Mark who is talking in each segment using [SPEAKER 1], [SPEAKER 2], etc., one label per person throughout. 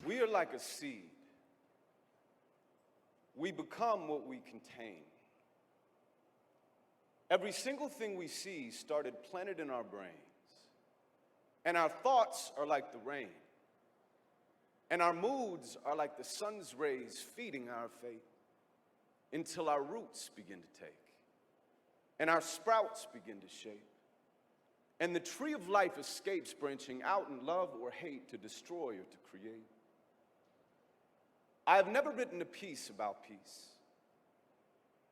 [SPEAKER 1] We are like a seed. We become what we contain. Every single thing we see started planted in our brains. And our thoughts are like the rain. And our moods are like the sun's rays feeding our fate until our roots begin to take. And our sprouts begin to shape. And the tree of life escapes branching out in love or hate to destroy or to create. I have never written a piece about peace.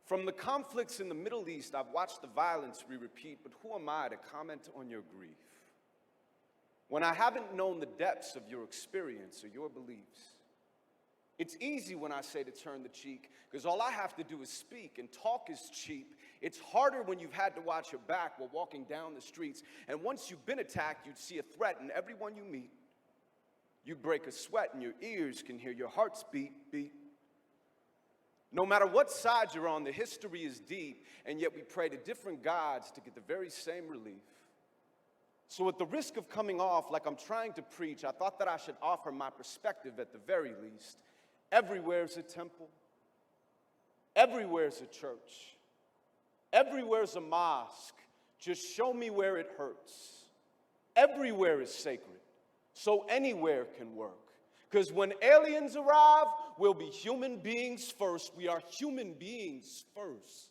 [SPEAKER 1] From the conflicts in the Middle East, I've watched the violence we repeat, but who am I to comment on your grief when I haven't known the depths of your experience or your beliefs? It's easy when I say to turn the cheek, because all I have to do is speak, and talk is cheap. It's harder when you've had to watch your back while walking down the streets, and once you've been attacked, you'd see a threat in everyone you meet. You break a sweat and your ears can hear your heart's beat, beat. No matter what side you're on, the history is deep, and yet we pray to different gods to get the very same relief. So at the risk of coming off like I'm trying to preach, I thought that I should offer my perspective at the very least. Everywhere's a temple. Everywhere's a church. Everywhere's a mosque. Just show me where it hurts. Everywhere is sacred, so anywhere can work. Because when aliens arrive, we'll be human beings first. We are human beings first.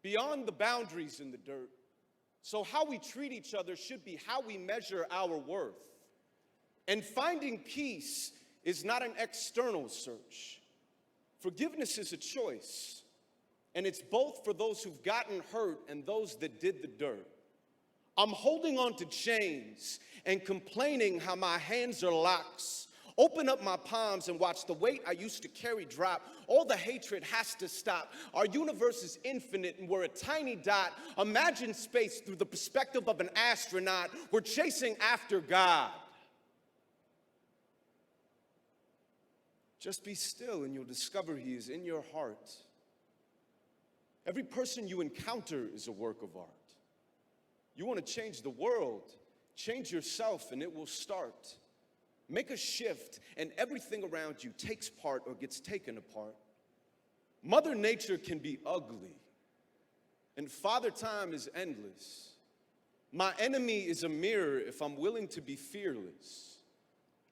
[SPEAKER 1] Beyond the boundaries in the dirt. So how we treat each other should be how we measure our worth. And finding peace is not an external search. Forgiveness is a choice. And it's both for those who've gotten hurt and those that did the dirt. I'm holding on to chains and complaining how my hands are locks. Open up my palms and watch the weight I used to carry drop. All the hatred has to stop. Our universe is infinite and we're a tiny dot. Imagine space through the perspective of an astronaut. We're chasing after God. Just be still and you'll discover He is in your heart. Every person you encounter is a work of art. You want to change the world, change yourself and it will start. Make a shift and everything around you takes part or gets taken apart. Mother Nature can be ugly and Father Time is endless. My enemy is a mirror if I'm willing to be fearless.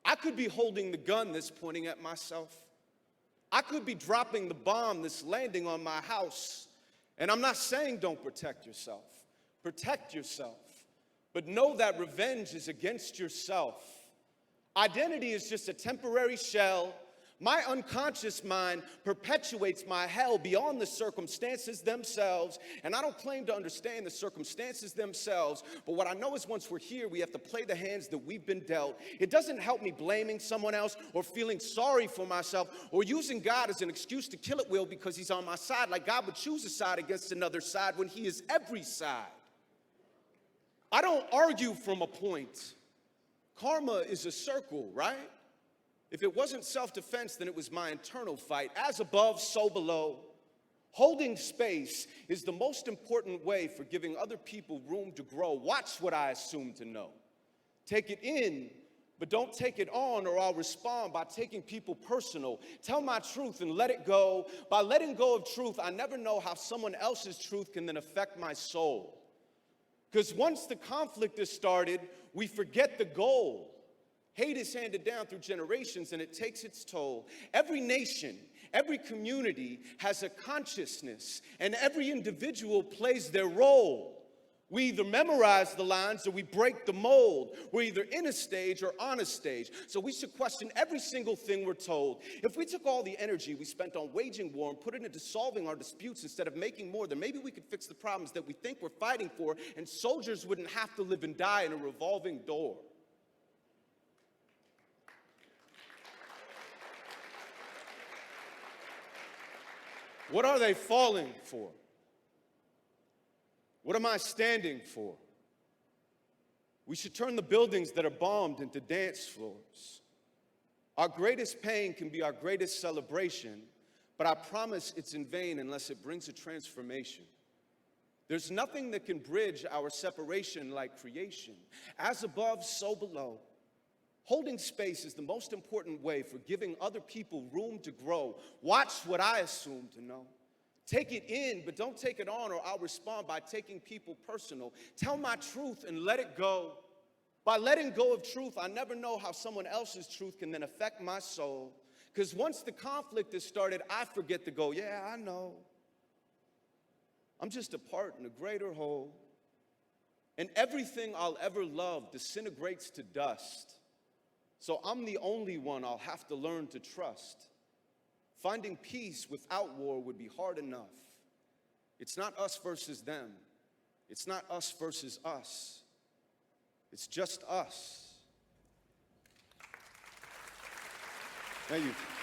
[SPEAKER 1] I could be holding the gun that's pointing at myself. I could be dropping the bomb that's landing on my house. And I'm not saying don't protect yourself. Protect yourself. But know that revenge is against yourself. Identity is just a temporary shell. My unconscious mind perpetuates my hell beyond the circumstances themselves. And I don't claim to understand the circumstances themselves, but what I know is once we're here, we have to play the hands that we've been dealt. It doesn't help me blaming someone else or feeling sorry for myself or using God as an excuse to kill at will because He's on my side, like God would choose a side against another side when He is every side. I don't argue from a point. Karma is a circle, right? If it wasn't self-defense, then it was my internal fight. As above, so below. Holding space is the most important way for giving other people room to grow. Watch what I assume to know. Take it in, but don't take it on, or I'll respond by taking people personal. Tell my truth and let it go. By letting go of truth, I never know how someone else's truth can then affect my soul. Because once the conflict is started, we forget the goal. Hate is handed down through generations and it takes its toll. Every nation, every community has a consciousness and every individual plays their role. We either memorize the lines or we break the mold. We're either in a stage or on a stage. So we should question every single thing we're told. If we took all the energy we spent on waging war and put it into solving our disputes instead of making more, then maybe we could fix the problems that we think we're fighting for and soldiers wouldn't have to live and die in a revolving door. What are they falling for? What am I standing for? We should turn the buildings that are bombed into dance floors. Our greatest pain can be our greatest celebration, but I promise it's in vain unless it brings a transformation. There's nothing that can bridge our separation like creation. As above, so below. Holding space is the most important way for giving other people room to grow. Watch what I assume to know. Take it in, but don't take it on, or I'll respond by taking people personal. Tell my truth and let it go. By letting go of truth, I never know how someone else's truth can then affect my soul. Because once the conflict is started, I forget to go, yeah, I know. I'm just a part in a greater whole. And everything I'll ever love disintegrates to dust. So I'm the only one I'll have to learn to trust. Finding peace without war would be hard enough. It's not us versus them. It's not us versus us. It's just us. Thank you.